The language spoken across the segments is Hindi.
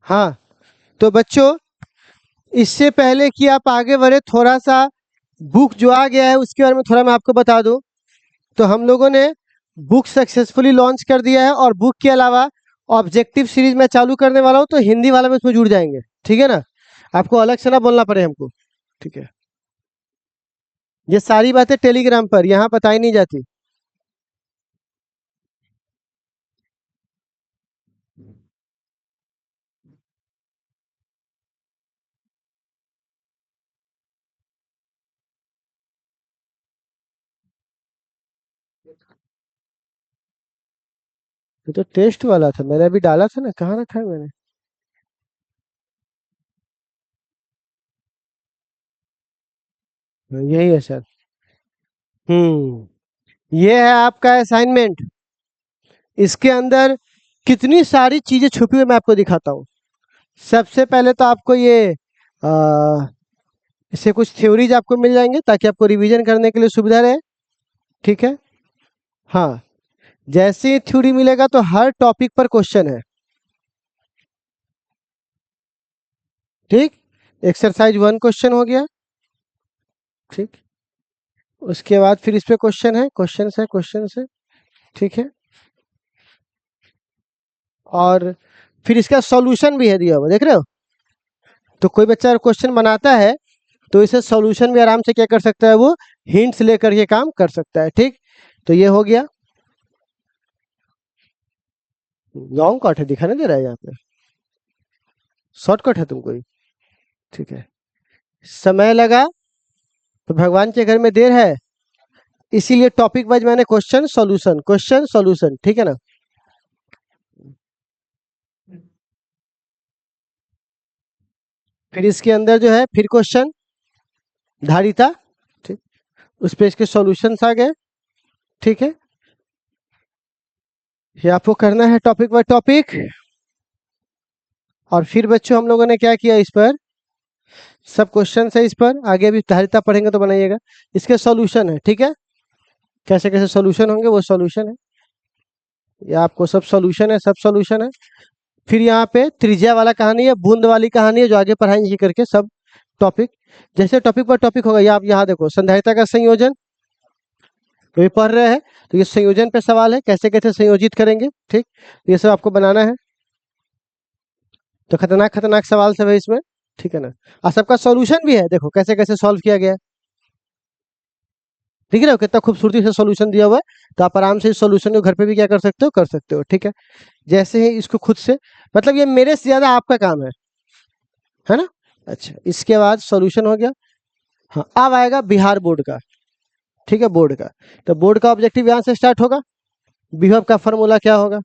हाँ, तो बच्चों इससे पहले कि आप आगे बढ़े, थोड़ा सा बुक जो आ गया है उसके बारे में थोड़ा मैं आपको बता दूं। तो हम लोगों ने बुक सक्सेसफुली लॉन्च कर दिया है, और बुक के अलावा ऑब्जेक्टिव सीरीज मैं चालू करने वाला हूँ, तो हिंदी वाला में उसमें जुड़ जाएंगे, ठीक है ना। आपको अलग से ना बोलना पड़े हमको, ठीक है। ये सारी बातें टेलीग्राम पर यहाँ बताई नहीं जाती। ये तो टेस्ट वाला था, मैंने अभी डाला था ना, कहाँ रखा है मैंने। यही है सर। ये है आपका असाइनमेंट। इसके अंदर कितनी सारी चीजें छुपी हुई मैं आपको दिखाता हूँ। सबसे पहले तो आपको ये आ, इससे कुछ थ्योरीज आपको मिल जाएंगे ताकि आपको रिवीजन करने के लिए सुविधा रहे, ठीक है। हाँ, जैसे ही थ्योरी मिलेगा तो हर टॉपिक पर क्वेश्चन है, ठीक। एक्सरसाइज 1 क्वेश्चन हो गया, ठीक। उसके बाद फिर इस पे क्वेश्चन है, क्वेश्चन है, ठीक है। और फिर इसका सॉल्यूशन भी है दिया हुआ, देख रहे हो। तो कोई बच्चा क्वेश्चन बनाता है तो इसे सॉल्यूशन भी आराम से क्या कर सकता है, वो हिंट्स लेकर के काम कर सकता है, ठीक। तो ये हो गया। लॉन्ग कट है, दिखाई नहीं दे रहा है यहाँ पे, शॉर्टकट है तुमको ही, ठीक है। समय लगा तो भगवान के घर में देर है, इसीलिए टॉपिक वाइज मैंने क्वेश्चन सॉल्यूशन, ठीक है ना। फिर इसके अंदर जो है फिर क्वेश्चन धारिता, ठीक। उस पे इसके सॉल्यूशंस आ गए, ठीक है। ये आपको करना है टॉपिक बाय टॉपिक। और फिर बच्चों हम लोगों ने क्या किया, इस पर सब क्वेश्चन है, इस पर आगे अभी धारिता पढ़ेंगे तो बनाइएगा। इसके सॉल्यूशन है, ठीक है। कैसे कैसे सॉल्यूशन होंगे वो सॉल्यूशन है, ये आपको सब सॉल्यूशन है, सब सॉल्यूशन है। फिर यहाँ पे त्रिज्या वाला कहानी है, बूंद वाली कहानी है, जो आगे पढ़ाएंगे ये करके सब टॉपिक। जैसे टॉपिक पर टॉपिक होगा, ये आप यहाँ देखो, संधारिता का संयोजन, तो ये पढ़ रहे हैं तो ये संयोजन पे सवाल है, कैसे कैसे संयोजित करेंगे, ठीक। ये सब आपको बनाना है। तो खतरनाक खतरनाक सवाल सब है इसमें, ठीक है ना। और सबका सॉल्यूशन भी है, देखो कैसे कैसे सॉल्व किया गया है, ठीक है ना। कितना खूबसूरती से सॉल्यूशन दिया हुआ है, तो आप आराम से इस सॉल्यूशन को घर पे भी क्या कर सकते हो, ठीक है। जैसे ही इसको खुद से, मतलब ये मेरे से ज्यादा आपका काम है ना। अच्छा, इसके बाद सॉल्यूशन हो गया। हाँ, अब आएगा बिहार बोर्ड का, ठीक है, बोर्ड का। तो बोर्ड का ऑब्जेक्टिव यहाँ से स्टार्ट होगा। विभव का फॉर्मूला क्या होगा,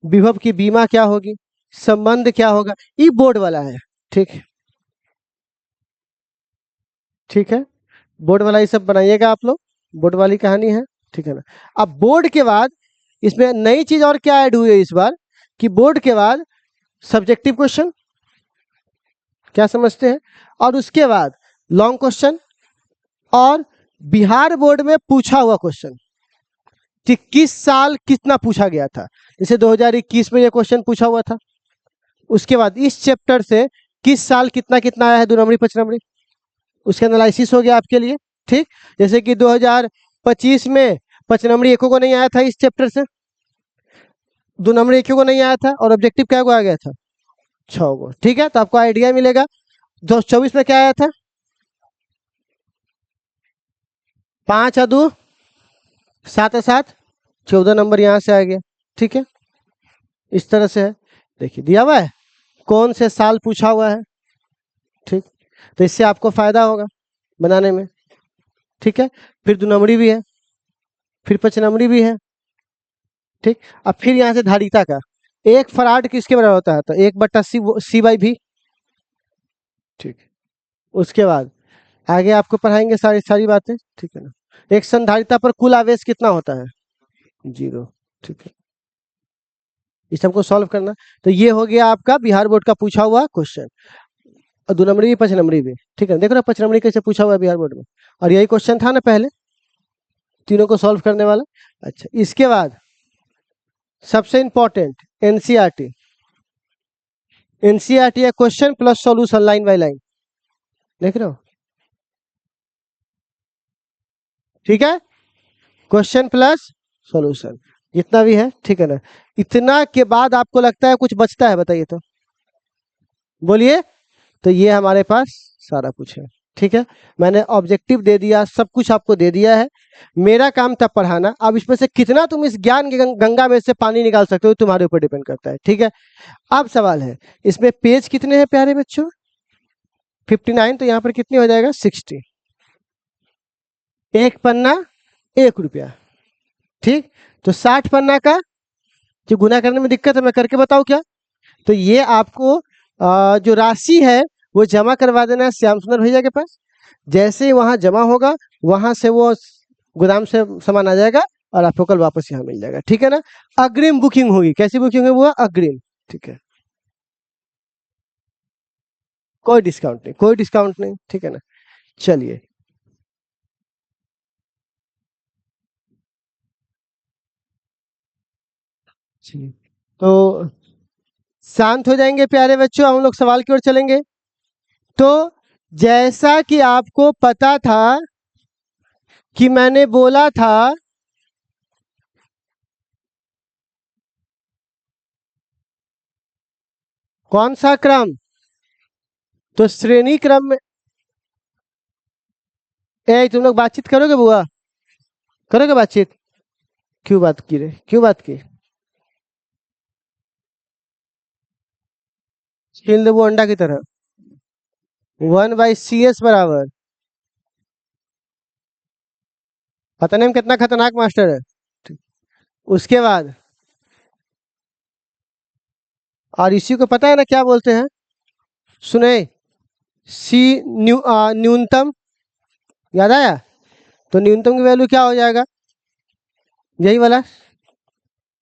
विभव की बीमा क्या होगी, संबंध क्या होगा, ये बोर्ड वाला है, ठीक है। ठीक है, बोर्ड वाला ये सब बनाइएगा आप लोग, बोर्ड वाली कहानी है, ठीक है ना। अब बोर्ड के बाद इसमें नई चीज और क्या ऐड हुई है इस बार, कि बोर्ड के बाद सब्जेक्टिव क्वेश्चन, क्या समझते हैं, और उसके बाद लॉन्ग क्वेश्चन, और बिहार बोर्ड में पूछा हुआ क्वेश्चन कि किस साल कितना पूछा गया था। जैसे 2021 में ये क्वेश्चन पूछा हुआ था। उसके बाद इस चैप्टर से किस साल कितना कितना आया है, 2 नंबरी 5 नंबरी, उसका एनालिसिस हो गया आपके लिए, ठीक। जैसे कि 2025 में 5 नंबरी एको को नहीं आया था इस चैप्टर से, 2 नंबरी एको को नहीं आया था, और ऑब्जेक्टिव क्या को आ गया था, 6 को, ठीक है। तो आपको आइडिया मिलेगा। 2024 में क्या आया था, 5 और 2 7 और 7 14 नंबर यहाँ से आ गया, ठीक है। इस तरह से है, देखिए दिया हुआ है कौन से साल पूछा हुआ है, ठीक। तो इससे आपको फायदा होगा बनाने में, ठीक है। फिर 2 नंबरी भी है, फिर 5 नंबरी भी है, ठीक। अब फिर यहाँ से धारिता का, एक फराड किसके बराबर होता है, तो 1/C/V, ठीक। उसके बाद आगे आपको पढ़ाएंगे सारी सारी बातें, ठीक है ना। एक संधारिता पर कुल आवेश कितना होता है, 0, ठीक है। इस सबको सॉल्व करना। तो ये हो गया आपका बिहार बोर्ड का पूछा हुआ क्वेश्चन, और 2 नंबरी भी 5 नंबरी भी, ठीक है। देखो ना 5 नंबरी कैसे पूछा हुआ है बिहार बोर्ड में, और यही क्वेश्चन था ना पहले, तीनों को सॉल्व करने वाला। अच्छा, इसके बाद सबसे इंपॉर्टेंट एनसीईआरटी, एनसीईआरटी है, question plus solution line by line, देख रहे हो? ठीक है, क्वेश्चन प्लस सॉल्यूशन, जितना भी है, ठीक है ना? इतना के बाद आपको लगता है कुछ बचता है, बताइए तो, बोलिए। तो ये हमारे पास सारा कुछ है, ठीक है। मैंने ऑब्जेक्टिव दे दिया, सब कुछ आपको दे दिया है। मेरा काम था पढ़ाना। अब इसमें से कितना तुम इस ज्ञान की गंगा में से पानी निकाल सकते हो, तुम्हारे ऊपर डिपेंड करता है, ठीक है। अब सवाल है, इसमें पेज कितने हैं प्यारे बच्चों? 59, तो यहाँ पर कितनी हो जाएगा? 60। एक पन्ना 1 रुपया, ठीक। तो 60 पन्ना का जो गुना करने में दिक्कत है, मैं करके बताऊं क्या? तो ये आपको जो राशि है वो जमा करवा देना है श्याम सुंदर भैया के पास। जैसे ही वहां जमा होगा, वहां से वो गोदाम से सामान आ जाएगा और आपको कल वापस यहाँ मिल जाएगा, ठीक है ना? अग्रिम बुकिंग होगी। कैसी बुकिंग है वो? अग्रिम, ठीक है। कोई डिस्काउंट नहीं, कोई डिस्काउंट नहीं, ठीक है ना? चलिए, चलिए। तो शांत हो जाएंगे प्यारे बच्चों, हम लोग सवाल की ओर चलेंगे। तो जैसा कि आपको पता था कि मैंने बोला था, कौन सा क्रम? तो श्रेणी क्रम में। तुम लोग बातचीत करोगे बुआ? करोगे बातचीत? क्यों बात की रे, क्यों बात की? छील दे वो अंडा की तरह। 1/CS बराबर, पता नहीं हम कितना खतरनाक मास्टर है। उसके बाद, और इसी को पता है ना क्या बोलते हैं? सुने, सी न्यूनतम, याद आया? तो न्यूनतम की वैल्यू क्या हो जाएगा? यही वाला।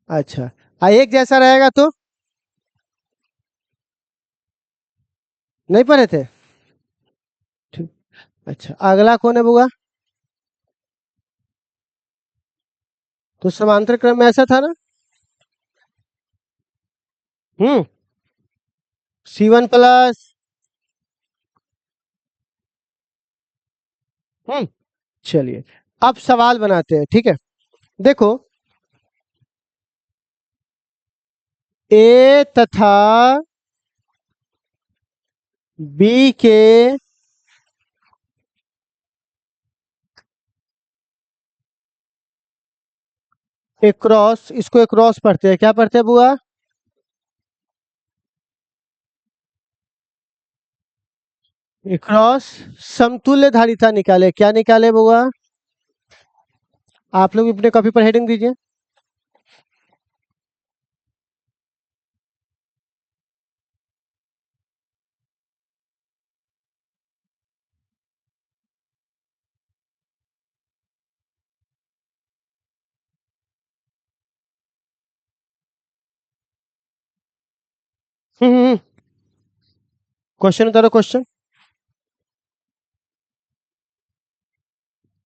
अच्छा, एक जैसा रहेगा तो? नहीं पढ़े थे? ठीक। अच्छा, अगला कौन है बुआ? तो समांतर क्रम में ऐसा था ना? हम्म, C1 प्लस। हम्म, चलिए, अब सवाल बनाते हैं, ठीक है। देखो, ए तथा बी के क्रॉस, इसको क्रॉस पढ़ते हैं, क्या पढ़ते हैं बुआ? क्रॉस समतुल्य धारिता निकाले, क्या निकाले बुआ? आप लोग अपने कॉपी पर हेडिंग दीजिए। क्वेश्चन उतारो, क्वेश्चन।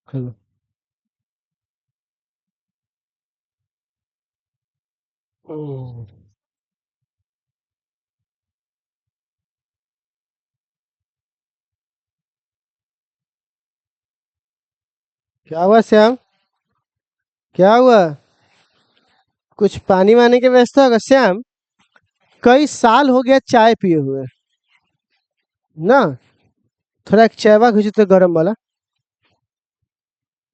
हम्म, क्या हुआ श्याम? क्या हुआ? कुछ पानी वानी की व्यवस्था होगा श्याम? कई साल हो गया चाय पिए हुए ना। थोड़ा एक चायवा भेजो तो गरम वाला।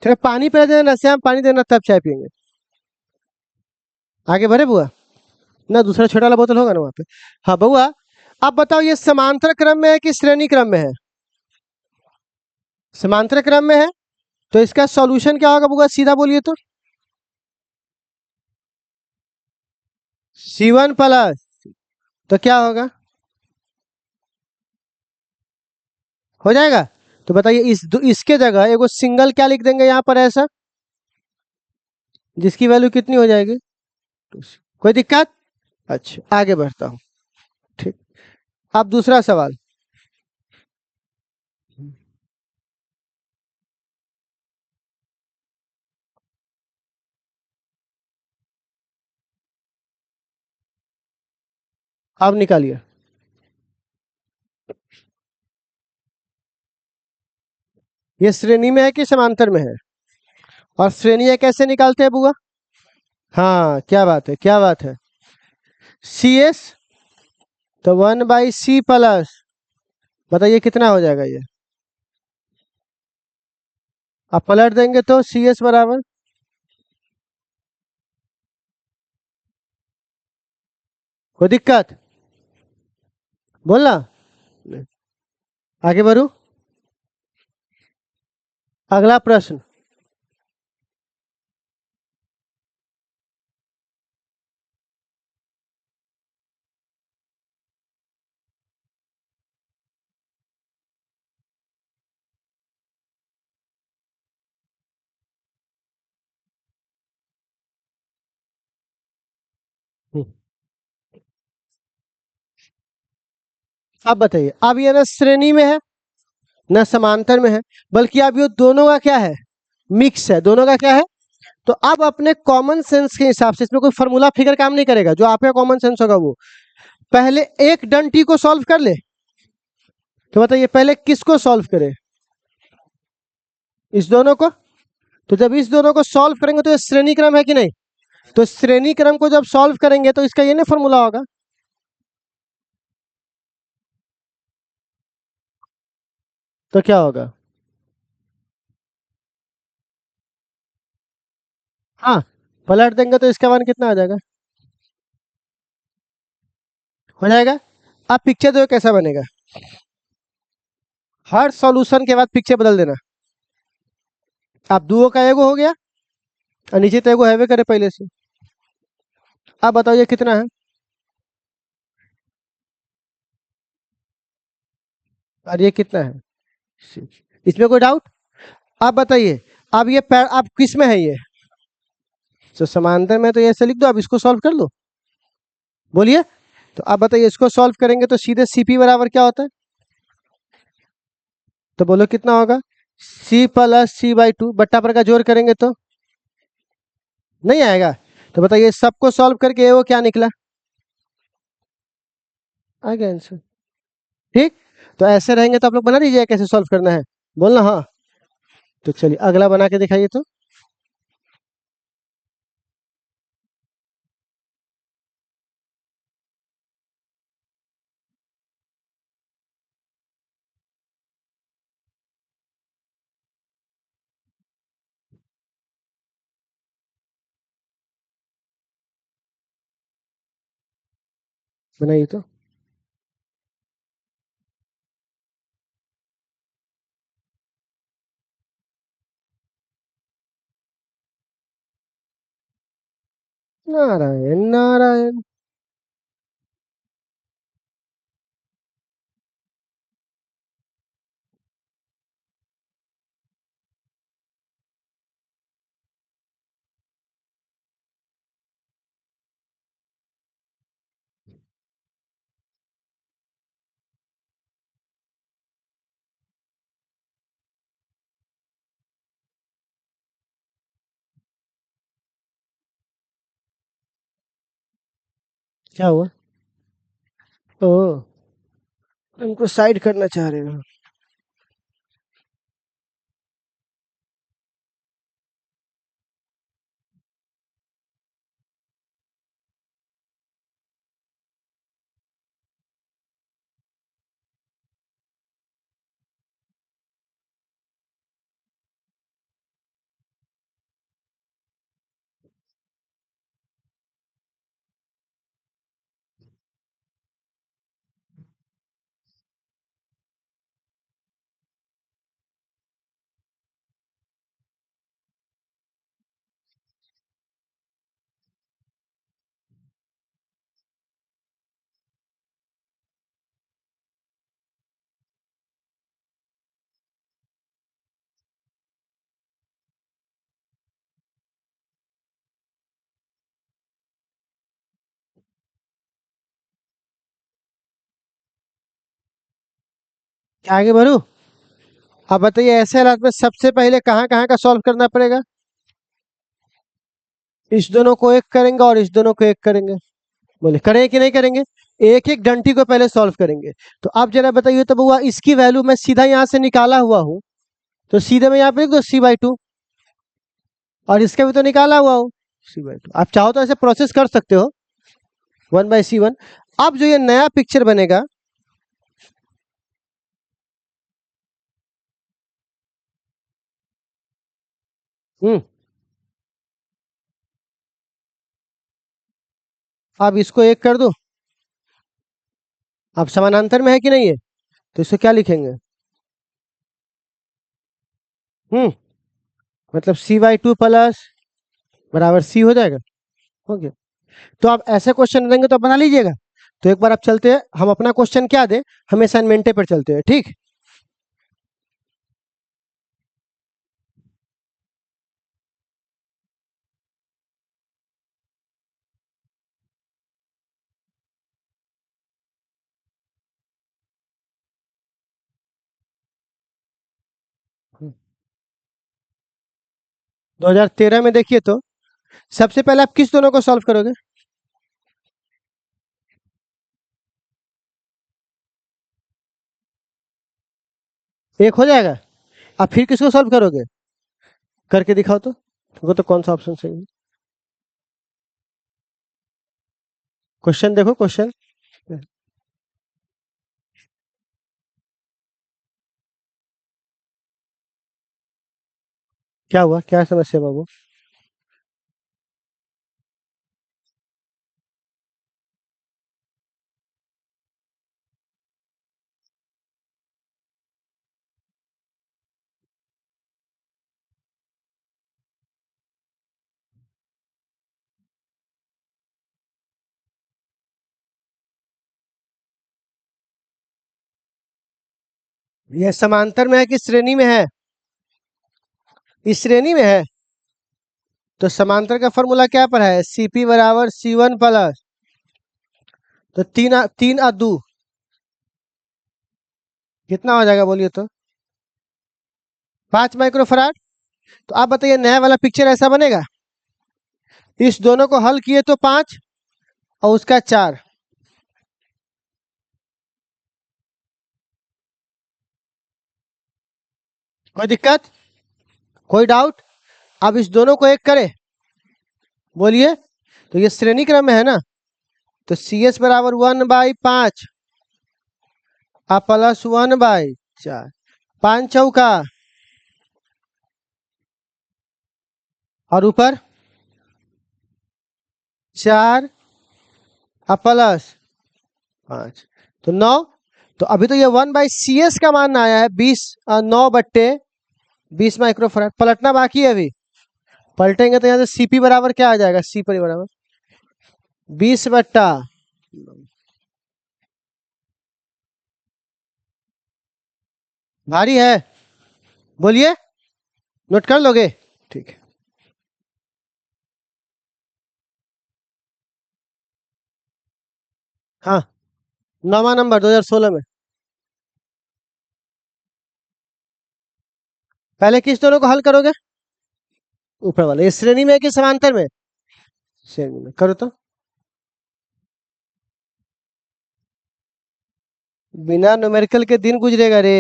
थोड़ा पानी पिला देना श्याम, पानी देना तब चाय पियेंगे। आगे बढ़े बुआ? ना दूसरा छोटा वाला बोतल होगा ना वहाँ पे। हाँ बुआ, अब बताओ ये समांतर क्रम में है कि श्रेणी क्रम में है? समांतर क्रम में है। तो इसका सॉल्यूशन क्या होगा बुआ, सीधा बोलिए तो? C1 प्लस, तो क्या होगा? हो जाएगा। तो बताइए, इसके जगह एगो सिंगल क्या लिख देंगे यहाँ पर ऐसा, जिसकी वैल्यू कितनी हो जाएगी? कोई दिक्कत? अच्छा, आगे बढ़ता हूँ, ठीक। अब दूसरा सवाल। अब निकालिए। ये श्रेणी में है कि समांतर में है? और श्रेणियां कैसे निकालते हैं बुआ? हाँ, क्या बात है, क्या बात है। सी एस, तो 1/c प्लस, बताइए कितना हो जाएगा ये? आप पलट देंगे तो सी एस बराबर, कोई दिक्कत बोलना? आगे बढ़ू, अगला प्रश्न। हम्म, अब बताइए, अब ये ना श्रेणी में है ना समांतर में है, बल्कि अब ये दोनों का क्या है, मिक्स है, दोनों का क्या है। तो अब अपने कॉमन सेंस के हिसाब से, इसमें कोई फॉर्मूला फिगर काम नहीं करेगा, जो आपका कॉमन सेंस होगा वो, पहले एक डंटी को सॉल्व कर ले। तो बताइए पहले किसको सॉल्व करे? इस दोनों को। तो जब इस दोनों को सॉल्व करेंगे तो ये श्रेणी क्रम है कि नहीं? तो श्रेणी क्रम को जब सॉल्व करेंगे तो इसका ये ना फॉर्मूला होगा। तो क्या होगा? हाँ, पलट देंगे तो इसका मान कितना आ जाएगा? हो जाएगा। अब पिक्चर दो कैसा बनेगा, हर सॉल्यूशन के बाद पिक्चर बदल देना। अब दुओ का एगो हो गया, और नीचे तो एगो हैवे करे पहले से। अब बताओ ये कितना है? और ये कितना है? इसमें कोई डाउट? अब बताइए, अब ये अब किस में है ये? तो समांतर में, तो ये ऐसे लिख दो, अब इसको सॉल्व कर लो, बोलिए। तो अब बताइए, इसको सॉल्व करेंगे तो सीधे सीपी बराबर क्या होता है? तो बोलो कितना होगा? C plus c by two, बट्टा पर का जोड़ करेंगे तो नहीं आएगा। तो बताइए सबको सॉल्व करके वो क्या निकला? आ गया आंसर। ठीक। तो ऐसे रहेंगे तो आप लोग बना दीजिए कैसे सॉल्व करना है, बोलना हाँ। तो चलिए अगला बना के दिखाइए तो। बनाइए तो। नारायण नारायण। क्या हुआ? ओ, उनको साइड करना चाह रहे हो? क्या आगे बढ़ू? अब बताइए ऐसे हालात में सबसे पहले कहाँ कहाँ का सॉल्व करना पड़ेगा? इस दोनों को एक करेंगे और इस दोनों को एक करेंगे, बोले करें कि नहीं करेंगे? एक एक डंटी को पहले सॉल्व करेंगे। तो अब जरा बताइए तो बुआ, इसकी वैल्यू मैं सीधा यहाँ से निकाला हुआ हूँ, तो सीधे में यहाँ पे लिख दो C/2, और इसका भी तो निकाला हुआ हो C/2। आप चाहो तो ऐसे प्रोसेस कर सकते हो 1/C1। अब जो ये नया पिक्चर बनेगा, हम्म, अब इसको एक कर दो। अब समानांतर में है कि नहीं है, तो इसको क्या लिखेंगे? हम्म, मतलब C/2 प्लस बराबर C हो जाएगा। ओके, तो आप ऐसे क्वेश्चन देंगे तो आप बना लीजिएगा। तो एक बार आप चलते हैं, हम अपना क्वेश्चन क्या दे, हम असाइनमेंटे पर चलते हैं, ठीक। 2013 में देखिए, तो सबसे पहले आप किस दोनों को सॉल्व करोगे? एक हो जाएगा। आप फिर किसको सॉल्व करोगे? करके दिखाओ तो, वो तो कौन सा ऑप्शन सही है? क्वेश्चन देखो, क्वेश्चन क्या हुआ, क्या समस्या बाबू? यह समांतर में है कि श्रेणी में है? इस श्रेणी में है। तो समांतर का फॉर्मूला क्या पर है? CP बराबर C1 प्लस, तो तीन आ दो कितना हो जाएगा बोलिए तो? 5 माइक्रोफराड। तो आप बताइए, नया वाला पिक्चर ऐसा बनेगा? इस दोनों को हल किए तो 5, और उसका 4। कोई दिक्कत, कोई डाउट? अब इस दोनों को एक करें, बोलिए। तो ये श्रेणी क्रम में है ना, तो CS बराबर 1/5 आ प्लस 1/4, 5 चौका, और ऊपर 4 आ प्लस 5, तो 9। तो अभी तो ये 1/CS का मान आया है 9/20 माइक्रोफराड। पलटना बाकी है अभी। पलटेंगे तो यहाँ से CP बराबर क्या आ जाएगा? C पर बराबर 20/, भारी है, बोलिए, नोट कर लोगे? ठीक है। हाँ, 9वां नंबर 2016 में। पहले किस दोनों को हल करोगे? ऊपर वाले, ये श्रेणी में है कि समांतर में? श्रेणी में, करो तो। बिना न्यूमेरिकल के दिन गुजरेगा रे।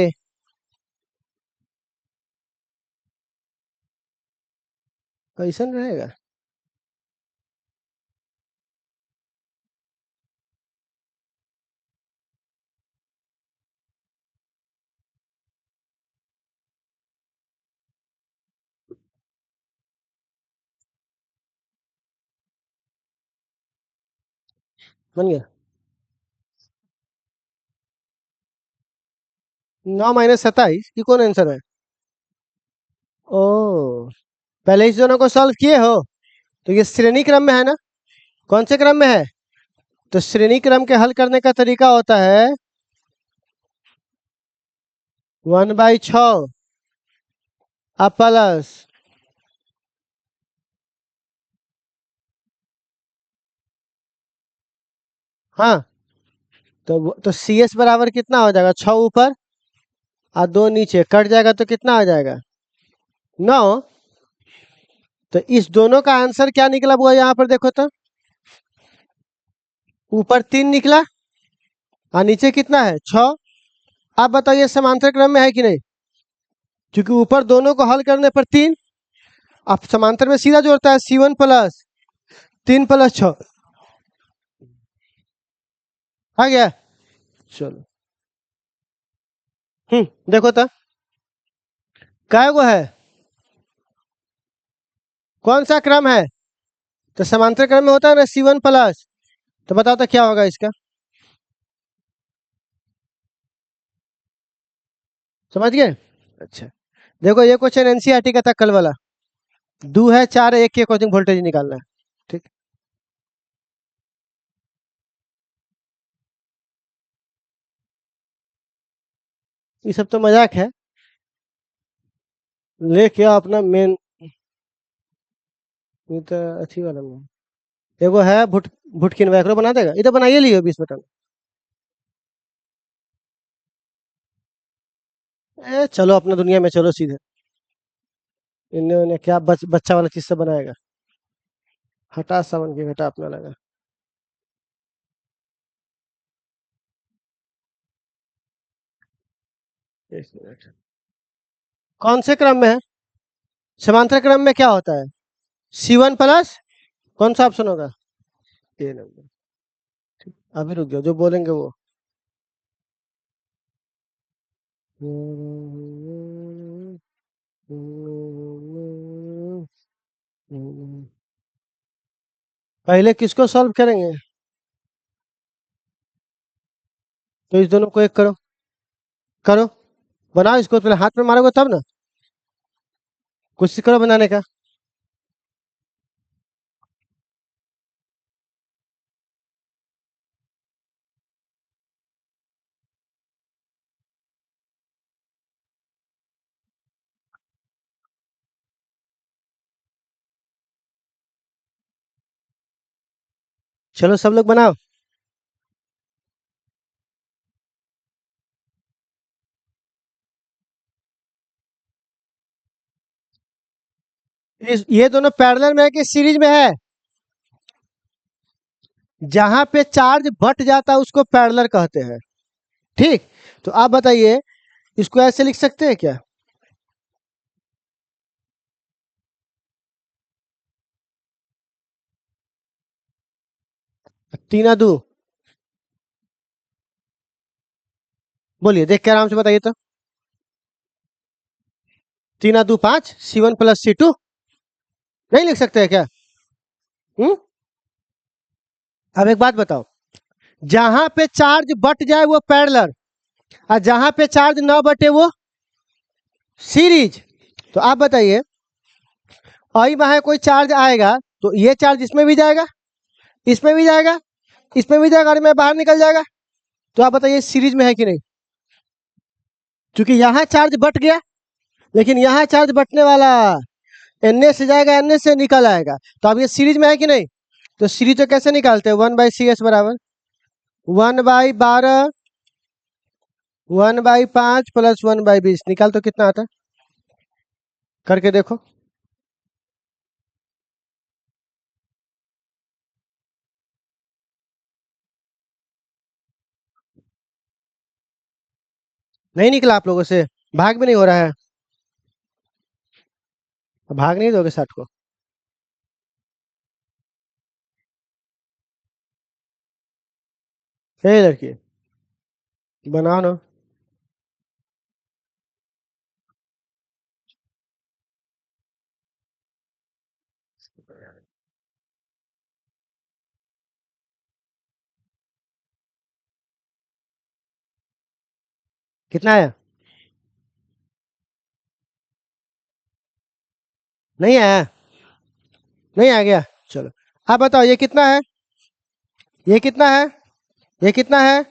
कैसा रहेगा? बन गया। 9 - 27, ये कौन आंसर है? ओ, पहले इस दोनों को सॉल्व किए हो, तो ये श्रेणी क्रम में है ना? कौन से क्रम में है? तो श्रेणी क्रम के हल करने का तरीका होता है 1/6 आ प्लस, हाँ, तो CS बराबर कितना हो जाएगा? 6 ऊपर और 2 नीचे, कट जाएगा तो कितना आ जाएगा? 9। तो इस दोनों का आंसर क्या निकला हुआ यहाँ पर देखो तो, ऊपर 3 निकला और नीचे कितना है? 6। आप बताइए समांतर क्रम में है कि नहीं? क्योंकि ऊपर दोनों को हल करने पर 3, अब समांतर में सीधा जोड़ता है C1 प्लस 3 + 6 आ गया। चलो देखो तो काय को है, कौन सा क्रम है, तो समांतर क्रम में होता है ना C1 प्लस, तो बताओ तो क्या होगा इसका, समझ गए। अच्छा देखो ये क्वेश्चन एनसीईआरटी का था कल वाला, 2 है 4 है 1 के अकॉर्डिंग वोल्टेज निकालना है। ठीक, ये सब तो मजाक है, लेके आओ अपना मेन। ये तो अच्छी वाला में एगो है भुटकिन वैक्रो बना देगा, ये तो बनाइए लियो 20 बटन। चलो अपना दुनिया में चलो सीधे, इन्होंने क्या बच्चा वाला चीज से बनाएगा, हटा सामान के घटा अपना लगा। एक मिनट, कौन से क्रम में है, समांतर क्रम में क्या होता है, C1 प्लस कौन सा ऑप्शन होगा, ए नंबर। अभी रुक जाओ, जो बोलेंगे वो। पहले किसको सॉल्व करेंगे, तो इस दोनों को एक करो, करो बनाओ इसको, पहले हाथ में मारोगे तब ना, कोशिश करो बनाने का। चलो सब लोग बनाओ। ये दोनों पैरेलल में है कि सीरीज में है, जहां पे चार्ज बट जाता है उसको पैरेलल कहते हैं। ठीक, तो आप बताइए इसको ऐसे लिख सकते हैं क्या, 3 आ 2, बोलिए देख के आराम से बताइए तो, 3 आ 2 5 C1 प्लस C2, नहीं लिख सकते हैं क्या। हम्म, अब एक बात बताओ, जहां पे चार्ज बट जाए वो पैरेलल, और जहां पे चार्ज ना बटे वो सीरीज। तो आप बताइए, आई वहां कोई चार्ज आएगा तो ये चार्ज इसमें भी जाएगा, इसमें भी जाएगा, इसमें भी जाएगा, और मैं बाहर निकल जाएगा, तो आप बताइए सीरीज में है कि नहीं, क्योंकि यहाँ चार्ज बट गया, लेकिन यहाँ चार्ज बटने वाला, एन से जाएगा एन से निकल आएगा, तो अब ये सीरीज में है कि नहीं, तो सीरीज तो कैसे निकालते हैं, 1/CS बराबर 1/12 1/5 प्लस 1/20, निकाल तो कितना आता है, करके देखो। नहीं निकला आप लोगों से, भाग भी नहीं हो रहा है, भाग नहीं दोगे 60 को, हे लड़की बनाओ ना। कितना है, नहीं आया, नहीं आ गया, चलो आप बताओ ये कितना है, ये कितना है, ये कितना है,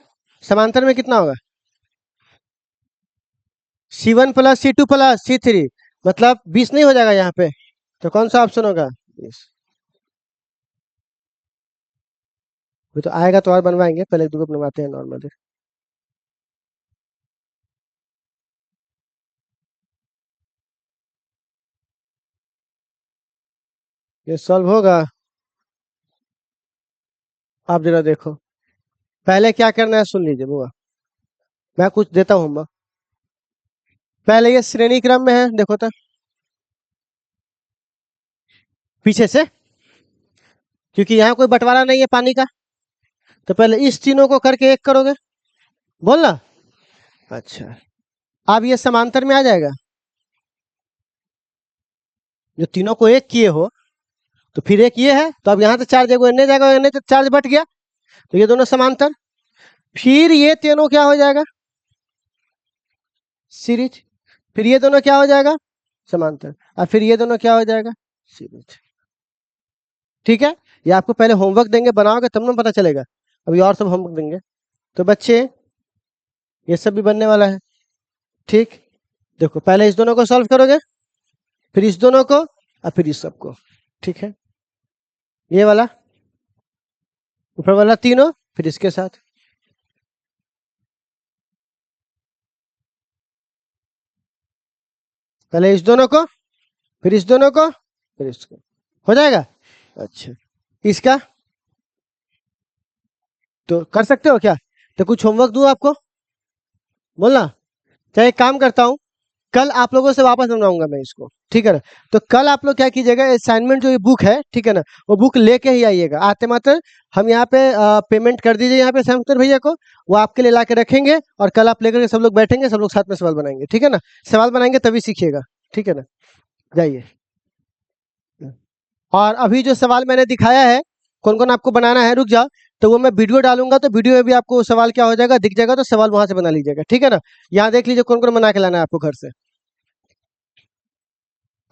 समांतर में कितना होगा, C1 plus C2 plus C3, मतलब 20 नहीं हो जाएगा यहाँ पे, तो कौन सा ऑप्शन होगा, 20। वो तो आएगा तो और बनवाएंगे, पहले एक दो को बनवाते हैं नॉर्मल। ये सॉल्व होगा, आप जरा देखो, पहले क्या करना है सुन लीजिए बुआ, मैं कुछ देता हूँ। पहले ये श्रेणी क्रम में है, देखो तो पीछे से, क्योंकि यहाँ कोई बंटवारा नहीं है पानी का, तो पहले इस तीनों को करके एक करोगे, बोलना। अच्छा, अब ये समांतर में आ जाएगा, जो तीनों को एक किए हो, तो फिर एक ये है, तो अब यहाँ से चार्ज एने जाएगा, एने तो चार्ज बट गया, तो ये दोनों समांतर। फिर ये तीनों क्या हो जाएगा, सीरीज। फिर ये दोनों क्या हो जाएगा, समांतर। और फिर ये दोनों क्या हो जाएगा, सीरीज। ठीक है, ये आपको पहले होमवर्क देंगे, बनाओगे तब ना पता चलेगा, अभी और सब होमवर्क देंगे। तो बच्चे ये सब भी बनने वाला है। ठीक, देखो पहले इस दोनों को सॉल्व करोगे, फिर इस दोनों को, और फिर इस सब को। ठीक है, ये वाला ऊपर वाला तीनों, फिर इसके साथ। पहले इस दोनों को, फिर इस दोनों को, फिर इसको, हो जाएगा। अच्छा, इसका तो कर सकते हो क्या, तो कुछ होमवर्क दूं आपको, बोलना। चाहे एक काम करता हूँ, कल आप लोगों से वापस बनवाऊंगा मैं इसको, ठीक है ना। तो कल आप लोग क्या कीजिएगा, असाइनमेंट जो ये बुक है, ठीक है ना, वो बुक लेके ही आइएगा। आते मात्र हम यहाँ पे पेमेंट कर दीजिए यहाँ पे शंकर भैया को, वो आपके लिए ला के रखेंगे, और कल आप लेकर के सब लोग बैठेंगे, सब लोग साथ में सवाल बनाएंगे, ठीक है ना। सवाल बनाएंगे तभी सीखिएगा, ठीक है ना। जाइए, और अभी जो सवाल मैंने दिखाया है, कौन कौन आपको बनाना है, रुक जाओ, तो वो मैं वीडियो डालूंगा, तो वीडियो में भी आपको सवाल क्या हो जाएगा, दिख जाएगा, तो सवाल वहां से बना लीजिएगा, ठीक है ना। यहाँ देख लीजिए कौन कौन बना के लाना है आपको घर से।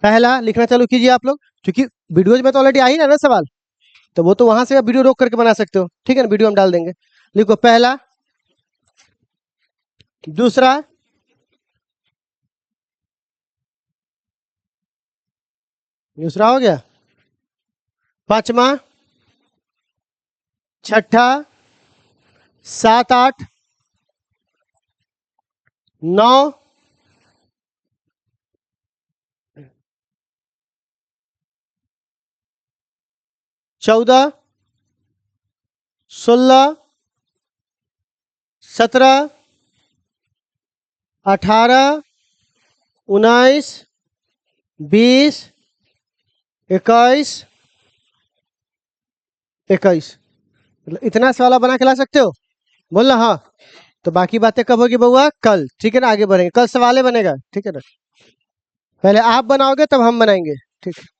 पहला लिखना चालू कीजिए आप लोग, क्योंकि वीडियोज में तो ऑलरेडी आ ही ना सवाल, तो वो तो वहां से आप वीडियो रोक करके बना सकते हो, ठीक है ना, वीडियो हम डाल देंगे। लिखो पहला, दूसरा, दूसरा हो गया, पांचवा, छठा, सात आठ, नौ, 14, 16, 17, 18, 19, 20, 21, 21। मतलब इतना सवाल बना के ला सकते हो, बोलना हाँ। तो बाकी बातें कब होगी बउआ, कल, ठीक है ना, आगे बढ़ेंगे, कल सवाल बनेगा, ठीक है ना। पहले आप बनाओगे तब हम बनाएंगे, ठीक है।